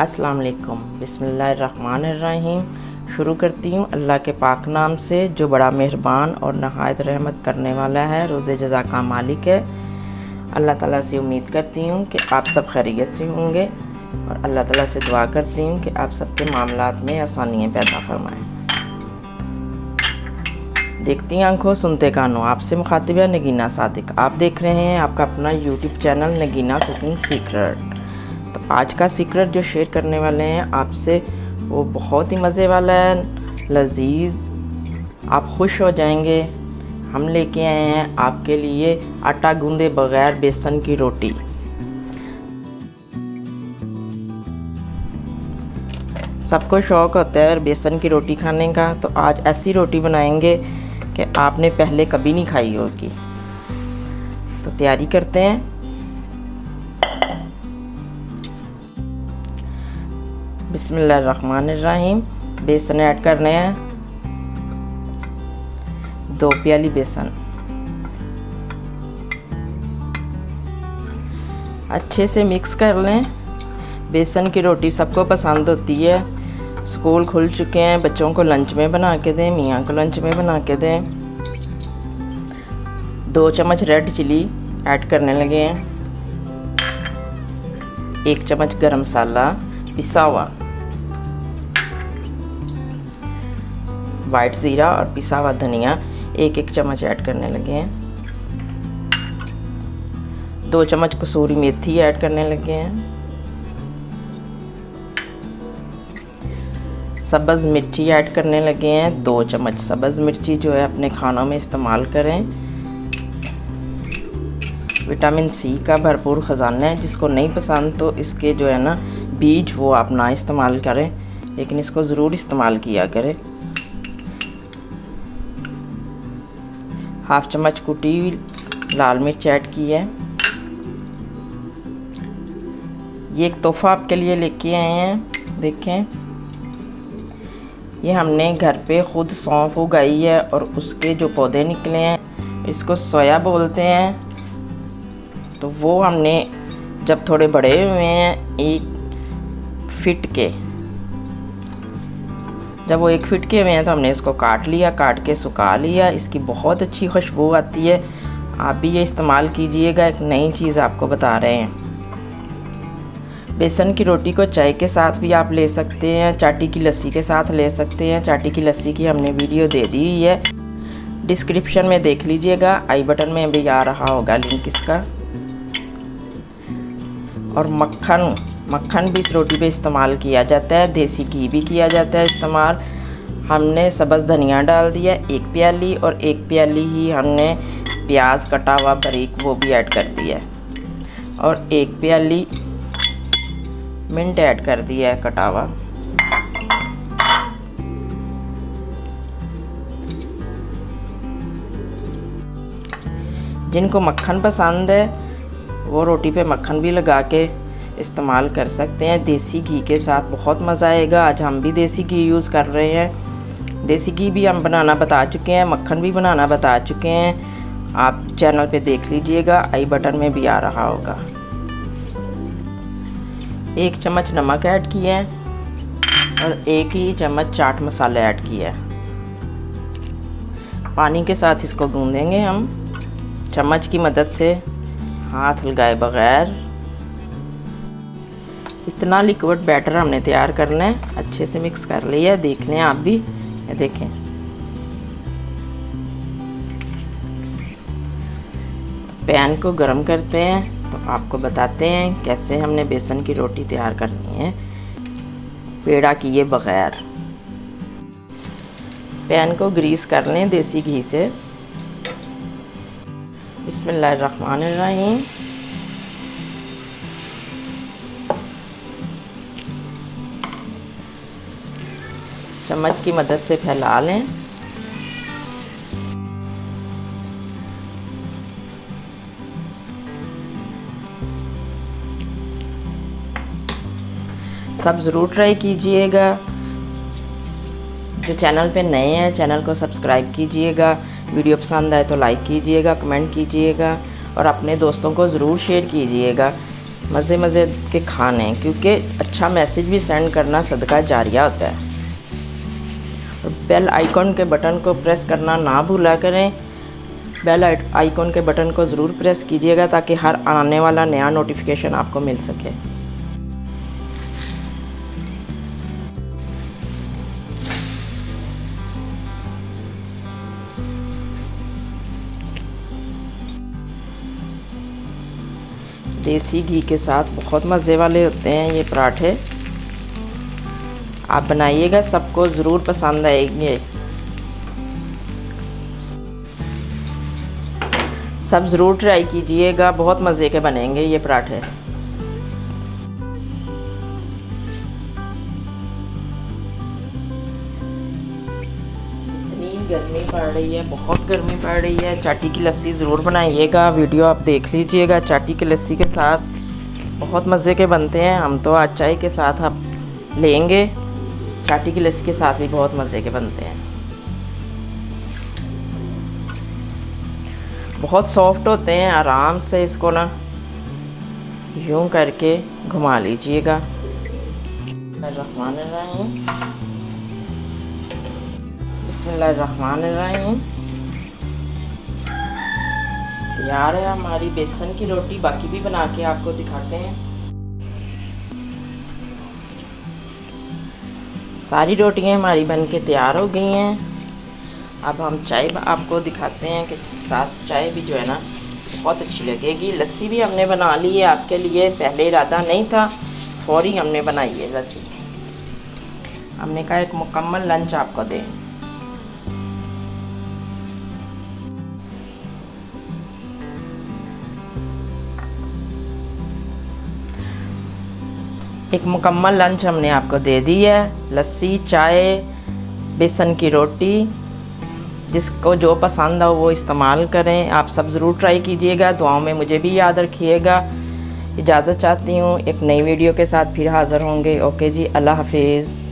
अस्सलाम वालेकुम। बिस्मिल्लाहिर्रहमानिर्रहीम। शुरू करती हूँ अल्लाह के पाक नाम से जो बड़ा मेहरबान और नहायत रहमत करने वाला है, रोज़े जज़ा का मालिक है। अल्लाह ताला से उम्मीद करती हूँ कि आप सब खैरियत से होंगे और अल्लाह ताला से दुआ करती हूँ कि आप सबके मामलात में आसानियाँ पैदा फरमाएँ। देखती आंखों सुनते कानों, आपसे मुखातिब है नगीना सादिक। आप देख रहे हैं आपका अपना YouTube channel Nagina cooking secret. तो आज का सीक्रेट जो शेयर करने वाले हैं आपसे वो बहुत ही मज़े वाला है, लजीज, आप खुश हो जाएंगे। हम लेके आए हैं आपके लिए आटा गूंदे बगैर बेसन की रोटी। सबको शौक़ होता है बेसन की रोटी खाने का, तो आज ऐसी रोटी बनाएंगे कि आपने पहले कभी नहीं खाई होगी। तो तैयारी करते हैं। बिस्मिल्लाहिर्रहमानिर्रहीम। बेसन ऐड करने हैं 2 प्याली बेसन। अच्छे से मिक्स कर लें। बेसन की रोटी सबको पसंद होती है। स्कूल खुल चुके हैं, बच्चों को लंच में बना के दें, मियाँ को लंच में बना के दें। 2 चम्मच रेड चिली ऐड करने लगे हैं। 1 चम्मच गरम मसाला पिसा हुआ, वाइट ज़ीरा और पिसा हुआ धनिया 1-1 चम्मच ऐड करने लगे हैं। 2 चम्मच कसूरी मेथी ऐड करने लगे हैं। सब्ज़ मिर्ची ऐड करने लगे हैं 2 चम्मच। सब्ज़ मिर्ची जो है अपने खानों में इस्तेमाल करें। विटामिन सी का भरपूर ख़जाना है। जिसको नहीं पसंद तो इसके जो है ना बीज वो आप ना इस्तेमाल करें, लेकिन इसको ज़रूर इस्तेमाल किया करें। 1/2 चम्मच कुटी लाल मिर्च ऐड की है। ये एक तोहफ़ा आपके लिए लेके आए हैं। देखें, ये हमने घर पे ख़ुद सौंफ उगाई है और उसके जो पौधे निकले हैं, इसको सोया बोलते हैं। तो वो हमने जब थोड़े बड़े हुए हैं 1 फीट के, जब वो 1 फीट के हुए हैं तो हमने इसको काट लिया, काट के सुखा लिया। इसकी बहुत अच्छी खुशबू आती है। आप भी ये इस्तेमाल कीजिएगा। एक नई चीज़ आपको बता रहे हैं। बेसन की रोटी को चाय के साथ भी आप ले सकते हैं, चाटी की लस्सी के साथ ले सकते हैं। चाटी की लस्सी की हमने वीडियो दे दी हुई है, डिस्क्रिप्शन में देख लीजिएगा। आई बटन में भी आ रहा होगा लिंक इसका। और मक्खन भी इस रोटी पे इस्तेमाल किया जाता है। देसी घी भी किया जाता है इस्तेमाल। हमने सब्ज़ धनिया डाल दिया 1 प्याली, और 1 प्याली ही हमने प्याज कटा हुआ बारीक वो भी ऐड कर दिया है, और 1 प्याली मिंट ऐड कर दिया है कटा हुआ। जिनको मक्खन पसंद है वो रोटी पे मक्खन भी लगा के इस्तेमाल कर सकते हैं। देसी घी के साथ बहुत मज़ा आएगा। आज हम भी देसी घी यूज़ कर रहे हैं। देसी घी भी हम बनाना बता चुके हैं, मक्खन भी बनाना बता चुके हैं। आप चैनल पे देख लीजिएगा, आई बटन में भी आ रहा होगा। 1 चम्मच नमक ऐड किया है और 1 ही चम्मच चाट मसाला ऐड किया है। पानी के साथ इसको गूंदेंगे हम चम्मच की मदद से, हाथ लगाए बगैर। इतना लिक्विड बैटर हमने तैयार करना है। अच्छे से मिक्स कर लिया। देख लें आप भी, ये देखें। तो पैन को गरम करते हैं, तो आपको बताते हैं कैसे हमने बेसन की रोटी तैयार करनी है पेड़ा किए बगैर। पैन को ग्रीस कर लें देसी घी से। बिस्मिल्लाहिर्रहमानिर्रहीम। चम्मच की मदद से फैला लें। सब ज़रूर ट्राई कीजिएगा। जो चैनल पे नए हैं चैनल को सब्सक्राइब कीजिएगा। वीडियो पसंद आए तो लाइक कीजिएगा, कमेंट कीजिएगा और अपने दोस्तों को ज़रूर शेयर कीजिएगा मज़े मज़े के खाने, क्योंकि अच्छा मैसेज भी सेंड करना सदका जारिया होता है। और बेल आइकॉन के बटन को प्रेस करना ना भूला करें। बेल आइकॉन के बटन को ज़रूर प्रेस कीजिएगा ताकि हर आने वाला नया नोटिफिकेशन आपको मिल सके। देसी घी के साथ बहुत मज़े वाले होते हैं ये पराठे। आप बनाइएगा, सबको ज़रूर पसंद आएंगे। सब ज़रूर ट्राई कीजिएगा, बहुत मज़े के बनेंगे ये पराठे। इतनी गर्मी पड़ रही है, बहुत गर्मी पड़ रही है। चाटी की लस्सी ज़रूर बनाइएगा। वीडियो आप देख लीजिएगा। चाटी की लस्सी के साथ बहुत मज़े के बनते हैं। हम तो आज चाय के साथ आप लेंगे। चाटी की लस्सी के साथ भी बहुत मज़े के बनते हैं। बहुत सॉफ्ट होते हैं। आराम से इसको ना यूं करके घुमा लीजिएगा। बिस्मिल्लाहिर्रहमानिर्रहीम। तैयार है हमारी बेसन की रोटी। बाकी भी बना के आपको दिखाते हैं। सारी रोटियां हमारी बन के तैयार हो गई हैं। अब हम चाय आपको दिखाते हैं कि साथ चाय भी जो है ना बहुत अच्छी लगेगी। लस्सी भी हमने बना ली है आपके लिए। पहले इरादा नहीं था, फौरी हमने बनाई है लस्सी। हमने कहा एक मुकम्मल लंच आपको दें। एक मुकम्मल लंच हमने आपको दे दी है। लस्सी, चाय, बेसन की रोटी। जिसको जो पसंद हो वो इस्तेमाल करें। आप सब ज़रूर ट्राई कीजिएगा। दुआओं में मुझे भी याद रखिएगा। इजाज़त चाहती हूँ। एक नई वीडियो के साथ फिर हाज़िर होंगे। ओके जी, अल्लाह हाफिज़।